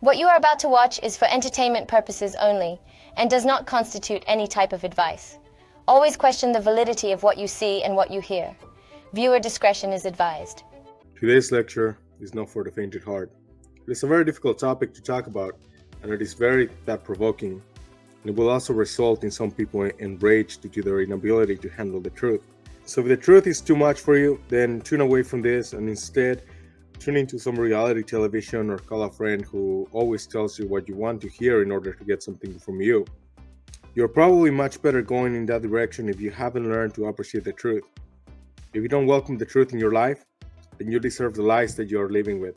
What you are about to watch is for entertainment purposes only and does not constitute any type of advice. Always question the validity of what you see and what you hear. Viewer discretion is advised. Today's lecture is not for the faint at heart. It is a very difficult topic to talk about, and it is very thought-provoking. And it will also result in some people enraged due to their inability to handle the truth. So if the truth is too much for you, then tune away from this and instead tune into some reality television or call a friend who always tells you what you want to hear in order to get something from you. You're probably much better going in that direction if you haven't learned to appreciate the truth. If you don't welcome the truth in your life, then you deserve the lies that you are living with.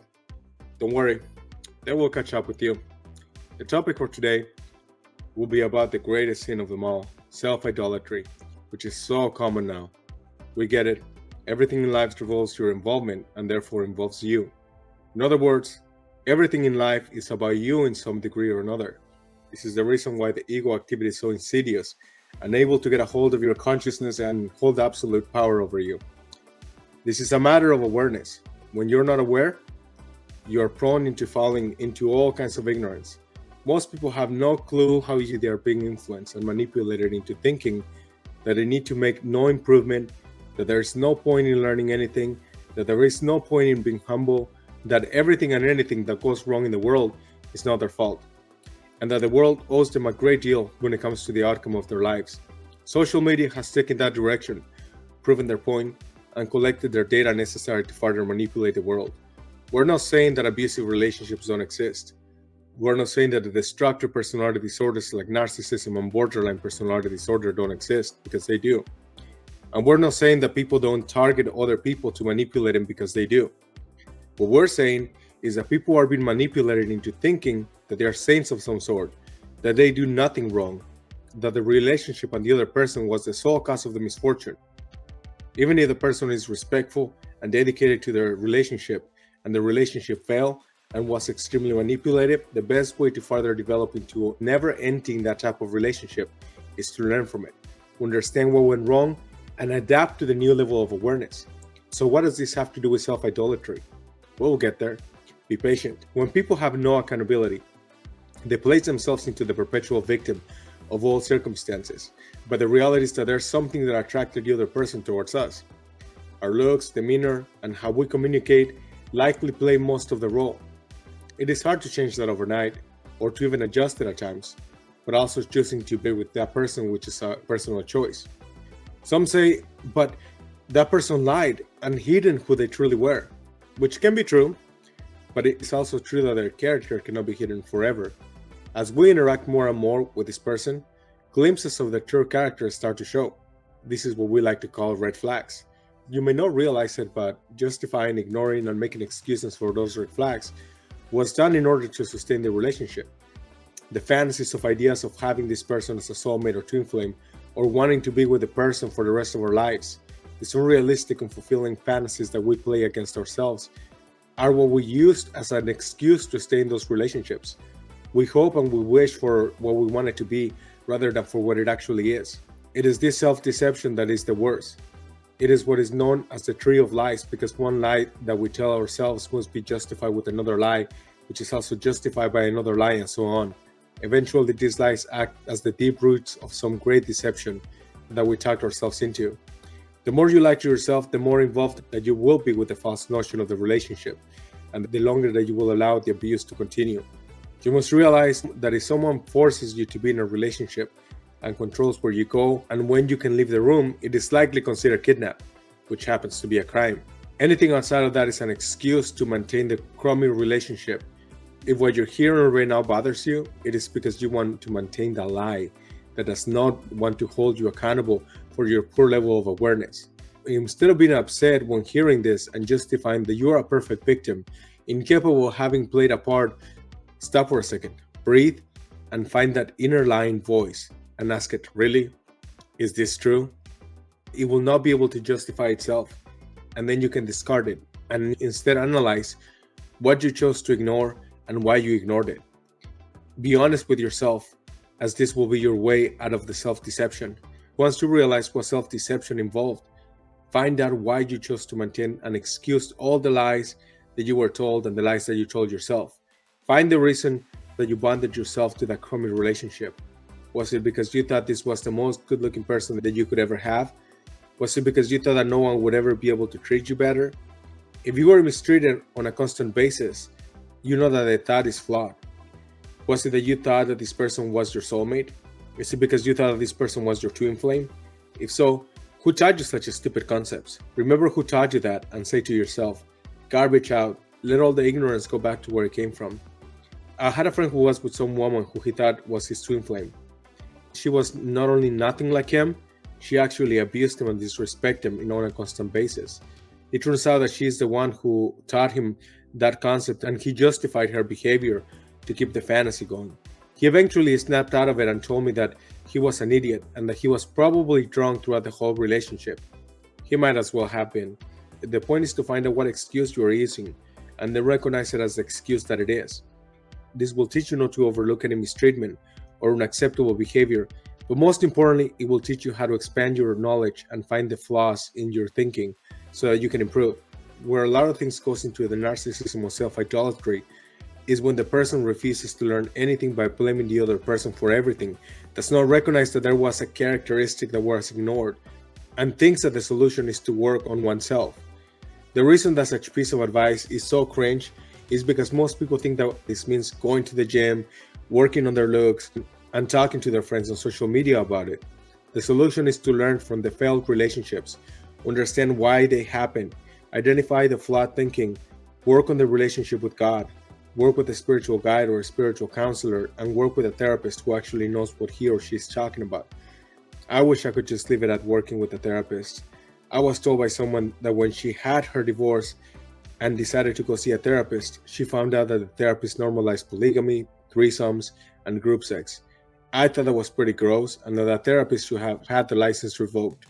Don't worry, they will catch up with you. The topic for today will be about the greatest sin of them all, self-idolatry, which is so common now. We get it. Everything in life revolves your involvement and therefore involves you. In other words, everything in life is about you in some degree or another. This is the reason why the ego activity is so insidious, unable to get a hold of your consciousness and hold absolute power over you. This is a matter of awareness. When you're not aware, you are prone into falling into all kinds of ignorance. Most people have no clue how they are being influenced and manipulated into thinking that they need to make no improvement, that there is no point in learning anything, that there is no point in being humble, that everything and anything that goes wrong in the world is not their fault, and that the world owes them a great deal when it comes to the outcome of their lives. Social media has taken that direction, proven their point, and collected their data necessary to further manipulate the world. We're not saying that abusive relationships don't exist. We're not saying that the destructive personality disorders like narcissism and borderline personality disorder don't exist, because they do. And we're not saying that people don't target other people to manipulate them, because they do. What we're saying is that people are being manipulated into thinking that they are saints of some sort, that they do nothing wrong, that the relationship and the other person was the sole cause of the misfortune. Even if the person is respectful and dedicated to their relationship and the relationship failed and was extremely manipulated, the best way to further develop into never ending that type of relationship is to learn from it, understand what went wrong, and adapt to the new level of awareness. So what does this have to do with self-idolatry? We'll get there. Be patient. When people have no accountability, they place themselves into the perpetual victim of all circumstances. But the reality is that there's something that attracted the other person towards us. Our looks, demeanor, and how we communicate likely play most of the role. It is hard to change that overnight, or to even adjust it at times, but also choosing to be with that person, which is a personal choice. Some say, but that person lied and hidden who they truly were, which can be true, but it is also true that their character cannot be hidden forever. As we interact more and more with this person, glimpses of their true character start to show. This is what we like to call red flags. You may not realize it, but justifying, ignoring, and making excuses for those red flags was done in order to sustain the relationship. The fantasies of ideas of having this person as a soulmate or twin flame, or wanting to be with the person for the rest of our lives, these unrealistic and fulfilling fantasies that we play against ourselves, are what we use as an excuse to stay in those relationships. We hope and we wish for what we want it to be rather than for what it actually is. It is this self-deception that is the worst. It is what is known as the tree of lies, because one lie that we tell ourselves must be justified with another lie, which is also justified by another lie, and so on. Eventually, these lies act as the deep roots of some great deception that we talked ourselves into. The more you lie to yourself, the more involved that you will be with the false notion of the relationship, and the longer that you will allow the abuse to continue. You must realize that if someone forces you to be in a relationship and controls where you go and when you can leave the room, it is likely considered kidnap, which happens to be a crime. Anything outside of that is an excuse to maintain the crummy relationship. If what you're hearing right now bothers you, it is because you want to maintain the lie that does not want to hold you accountable for your poor level of awareness. Instead of being upset when hearing this and justifying that you are a perfect victim, incapable of having played a part, stop for a second, breathe, and find that inner lying voice and ask it, really? Is this true? It will not be able to justify itself, and then you can discard it and instead analyze what you chose to ignore and why you ignored it. Be honest with yourself, as this will be your way out of the self-deception. Once you realize what self-deception involved, find out why you chose to maintain and excuse all the lies that you were told and the lies that you told yourself. Find the reason that you bonded yourself to that crummy relationship. Was it because you thought this was the most good-looking person that you could ever have? Was it because you thought that no one would ever be able to treat you better? If you were mistreated on a constant basis, you know that the thought is flawed. Was it that you thought that this person was your soulmate? Is it because you thought that this person was your twin flame? If so, who taught you such a stupid concepts? Remember who taught you that and say to yourself, garbage out, let all the ignorance go back to where it came from. I had a friend who was with some woman who he thought was his twin flame. She was not only nothing like him, she actually abused him and disrespected him on a constant basis. It turns out that she is the one who taught him that concept, and he justified her behavior to keep the fantasy going. He eventually snapped out of it and told me that he was an idiot and that he was probably drunk throughout the whole relationship. He might as well have been. The point is to find out what excuse you are using and then recognize it as the excuse that it is. This will teach you not to overlook any mistreatment or unacceptable behavior, but most importantly, it will teach you how to expand your knowledge and find the flaws in your thinking so that you can improve. Where a lot of things goes into the narcissism or self-idolatry is when the person refuses to learn anything by blaming the other person for everything, does not recognize that there was a characteristic that was ignored, and thinks that the solution is to work on oneself. The reason that such piece of advice is so cringe is because most people think that this means going to the gym, working on their looks, and talking to their friends on social media about it. The solution is to learn from the failed relationships, understand why they happened, identify the flawed thinking, work on the relationship with God, work with a spiritual guide or a spiritual counselor, and work with a therapist who actually knows what he or she is talking about. I wish I could just leave it at working with a therapist. I was told by someone that when she had her divorce and decided to go see a therapist, she found out that the therapist normalized polygamy, threesomes, and group sex. I thought that was pretty gross and that a therapist should have had the license revoked.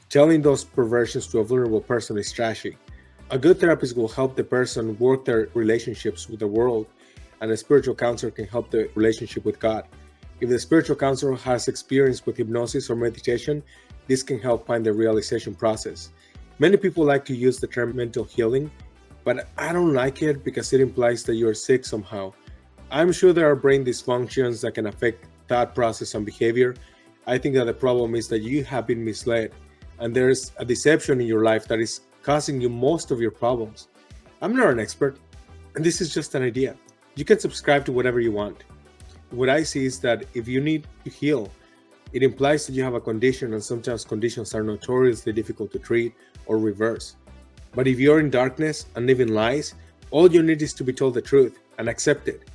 Telling those perversions to a vulnerable person is trashy. A good therapist will help the person work their relationships with the world, and a spiritual counselor can help the relationship with God. If the spiritual counselor has experience with hypnosis or meditation, this can help find the realization process. Many people like to use the term mental healing, but I don't like it because it implies that you're sick somehow. I'm sure there are brain dysfunctions that can affect thought process and behavior. I think that the problem is that you have been misled, and there's a deception in your life that is causing you most of your problems. I'm not an expert, and this is just an idea. You can subscribe to whatever you want. What I see is that if you need to heal, it implies that you have a condition, and sometimes conditions are notoriously difficult to treat or reverse. But if you're in darkness and living lies, all you need is to be told the truth and accept it.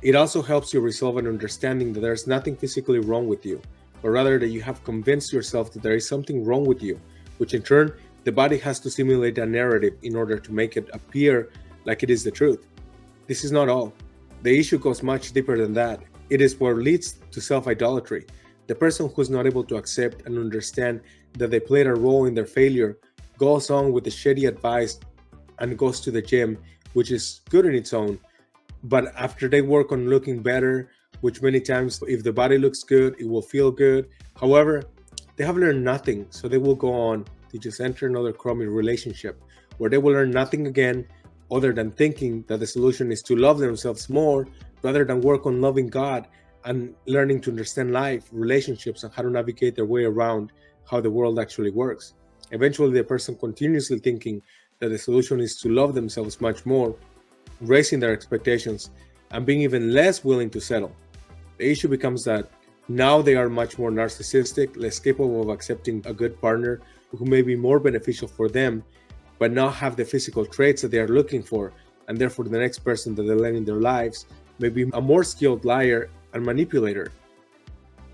It also helps you resolve an understanding that there's nothing physically wrong with you, but rather that you have convinced yourself that there is something wrong with you, which in turn, the body has to simulate a narrative in order to make it appear like it is the truth. This is not all. The issue goes much deeper than that. It is what leads to self-idolatry. The person who is not able to accept and understand that they played a role in their failure goes on with the shitty advice and goes to the gym, which is good in its own. But after they work on looking better, which many times if the body looks good, it will feel good. However, they have learned nothing, so they will go on to just enter another crummy relationship where they will learn nothing again other than thinking that the solution is to love themselves more rather than work on loving God and learning to understand life, relationships, and how to navigate their way around how the world actually works. Eventually, the person continuously thinking that the solution is to love themselves much more, raising their expectations, and being even less willing to settle. The issue becomes that now they are much more narcissistic, less capable of accepting a good partner who may be more beneficial for them, but not have the physical traits that they are looking for, and therefore the next person that they let in their lives may be a more skilled liar and manipulator.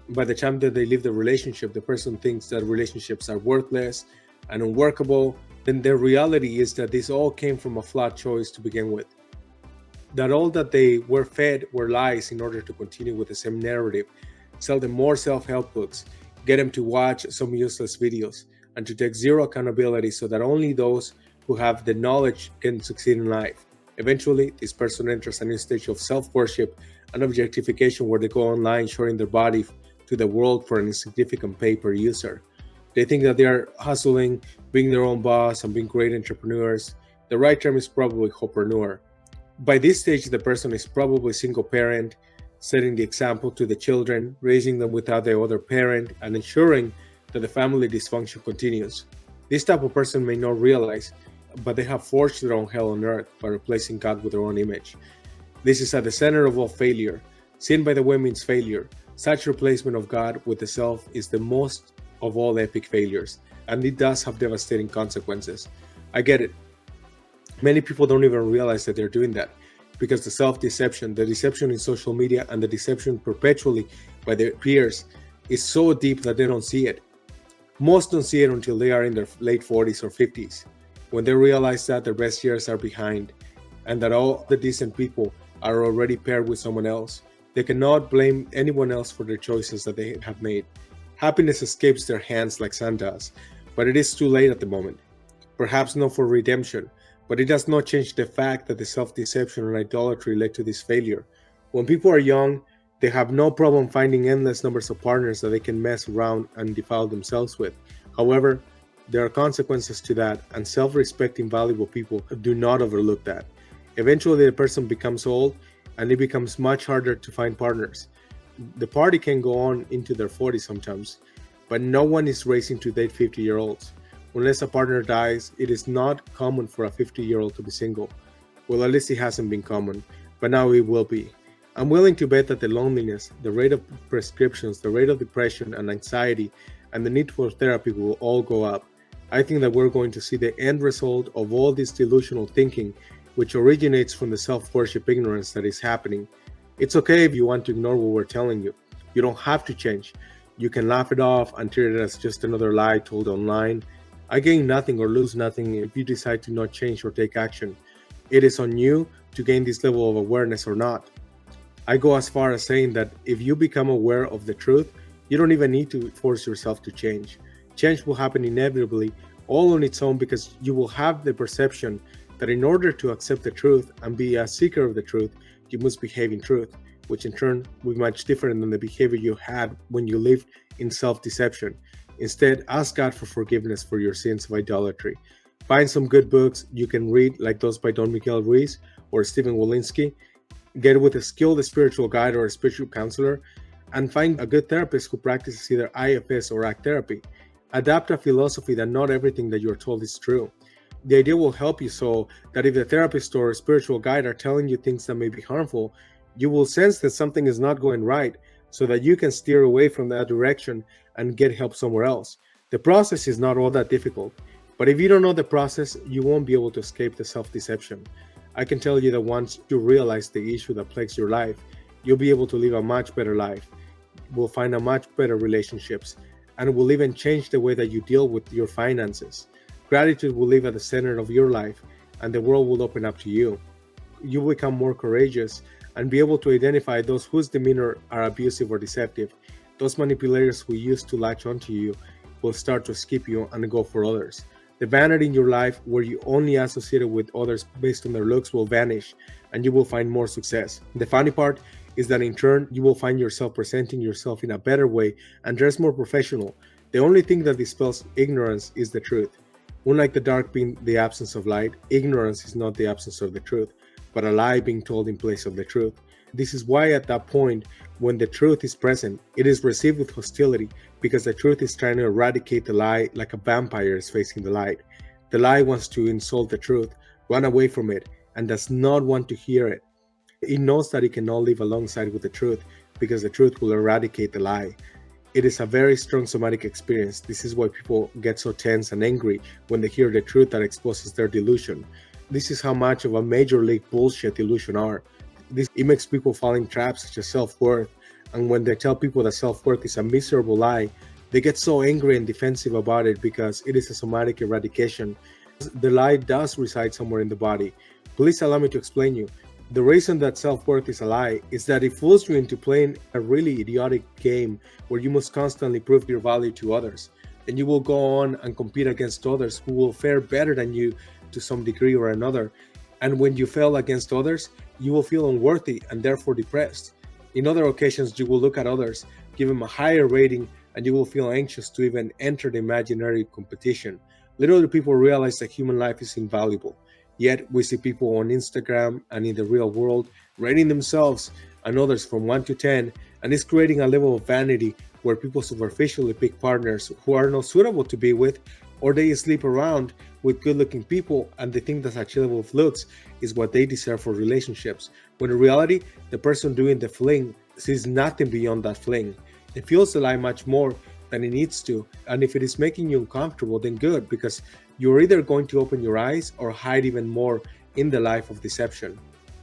By the time that they leave the relationship, the person thinks that relationships are worthless and unworkable. Then the reality is that this all came from a flawed choice to begin with. That all that they were fed were lies in order to continue with the same narrative, sell them more self-help books, get them to watch some useless videos, and to take zero accountability so that only those who have the knowledge can succeed in life. Eventually, this person enters a new stage of self-worship and objectification where they go online showing their body to the world for an insignificant pay per user. They think that they are hustling, being their own boss, and being great entrepreneurs. The right term is probably hopreneur. By this stage, the person is probably single parent, setting the example to the children, raising them without the other parent, and ensuring that the family dysfunction continues. This type of person may not realize, but they have forged their own hell on earth by replacing God with their own image. This is at the center of all failure. Sin, by the way, means failure. Such replacement of God with the self is the most of all epic failures, and it does have devastating consequences. I get it. Many people don't even realize that they're doing that because the self-deception, the deception in social media, and the deception perpetually by their peers is so deep that they don't see it. Most don't see it until they are in their late 40s or 50s, when they realize that their best years are behind and that all the decent people are already paired with someone else. They cannot blame anyone else for their choices that they have made. Happiness escapes their hands like sun does, but it is too late at the moment. Perhaps not for redemption, but it does not change the fact that the self-deception and idolatry led to this failure. When people are young, they have no problem finding endless numbers of partners that they can mess around and defile themselves with. However, there are consequences to that, and self-respecting, valuable people do not overlook that. Eventually, the person becomes old, and it becomes much harder to find partners. The party can go on into their 40s sometimes, but no one is racing to date 50-year-olds. Unless a partner dies, it is not common for a 50-year-old to be single. Well, at least it hasn't been common, but now it will be. I'm willing to bet that the loneliness, the rate of prescriptions, the rate of depression and anxiety, and the need for therapy will all go up. I think that we're going to see the end result of all this delusional thinking, which originates from the self-worship ignorance that is happening. It's okay if you want to ignore what we're telling you. You don't have to change. You can laugh it off and treat it as just another lie told online. I gain nothing or lose nothing if you decide to not change or take action. It is on you to gain this level of awareness or not. I go as far as saying that if you become aware of the truth, you don't even need to force yourself to change. Change will happen inevitably, all on its own, because you will have the perception that in order to accept the truth and be a seeker of the truth, you must behave in truth, which in turn will be much different than the behavior you had when you lived in self-deception. Instead, ask God for forgiveness for your sins of idolatry. Find some good books you can read, like those by Don Miguel Ruiz or Stephen Walensky. Get with a skilled spiritual guide or a spiritual counselor, and find a good therapist who practices either IFS or ACT therapy. Adapt a philosophy that not everything that you're told is true. The idea will help you so that if the therapist or spiritual guide are telling you things that may be harmful, you will sense that something is not going right so that you can steer away from that direction and get help somewhere else. The process is not all that difficult, but if you don't know the process, you won't be able to escape the self-deception. I can tell you that once you realize the issue that plagues your life, you'll be able to live a much better life. Will find a much better relationships, and will even change the way that you deal with your finances. Gratitude will live at the center of your life, and the world will open up to you. You will become more courageous and be able to identify those whose demeanor are abusive or deceptive. Those manipulators who used to latch onto you will start to skip you and go for others. The vanity in your life, where you only associate with others based on their looks, will vanish, and you will find more success. The funny part is that in turn, you will find yourself presenting yourself in a better way and dress more professional. The only thing that dispels ignorance is the truth. Unlike the dark being the absence of light, ignorance is not the absence of the truth, but a lie being told in place of the truth. This is why at that point, when the truth is present, it is received with hostility, because the truth is trying to eradicate the lie like a vampire is facing the light. The lie wants to insult the truth, run away from it, and does not want to hear it. It knows that it cannot live alongside with the truth, because the truth will eradicate the lie. It is a very strong somatic experience. This is why people get so tense and angry when they hear the truth that exposes their delusion. This is how much of a major league bullshit delusion are. It makes people fall in traps such as self-worth, and when they tell people that self-worth is a miserable lie, they get so angry and defensive about it because it is a somatic eradication. The lie does reside somewhere in the body. Please allow me to explain you. The reason that self-worth is a lie is that it fools you into playing a really idiotic game where you must constantly prove your value to others. And you will go on and compete against others who will fare better than you to some degree or another. And when you fail against others, you will feel unworthy and therefore depressed. In other occasions, you will look at others, give them a higher rating, and you will feel anxious to even enter the imaginary competition. Little do people realize that human life is invaluable. Yet we see people on Instagram and in the real world rating themselves and others from 1 to 10, and it's creating a level of vanity where people superficially pick partners who are not suitable to be with, or they sleep around with good-looking people and they think that achievable of looks is what they deserve for relationships, when in reality, the person doing the fling sees nothing beyond that fling. It feels the lie much more than it needs to, and if it is making you uncomfortable, then good, because you're either going to open your eyes or hide even more in the life of deception.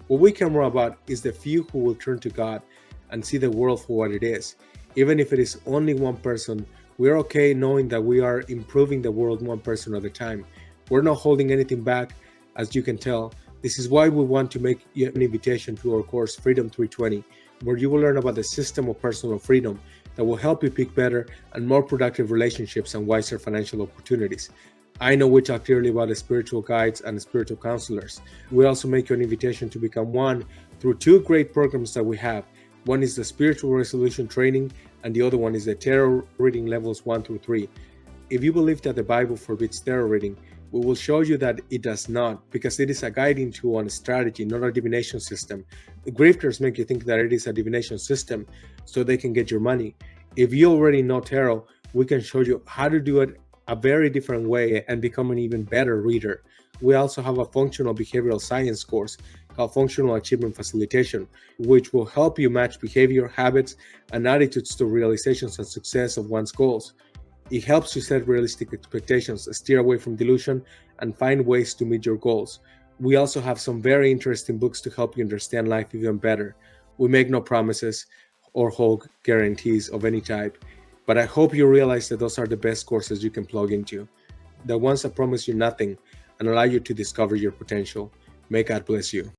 What we care more about is the few who will turn to God and see the world for what it is. Even if it is only one person, we're okay knowing that we are improving the world one person at a time. We're not holding anything back, as you can tell. This is why we want to make you an invitation to our course Freedom 320, where you will learn about the system of personal freedom that will help you pick better and more productive relationships and wiser financial opportunities. I know we talk clearly about the spiritual guides and spiritual counselors. We also make you an invitation to become one through two great programs that we have. One is the Spiritual Resolution Training, and the other one is the Tarot Reading Levels 1 through 3. If you believe that the Bible forbids tarot reading, we will show you that it does not, because it is a guiding tool and a strategy, not a divination system. The grifters make you think that it is a divination system so they can get your money. If you already know tarot, we can show you how to do it a very different way and become an even better reader. We also have a functional behavioral science course called Functional Achievement Facilitation, which will help you match behavior, habits, and attitudes to realizations and success of one's goals. It helps you set realistic expectations, steer away from delusion, and find ways to meet your goals. We also have some very interesting books to help you understand life even better. We make no promises or hold guarantees of any type, but I hope you realize that those are the best courses you can plug into, the ones that promise you nothing and allow you to discover your potential. May God bless you.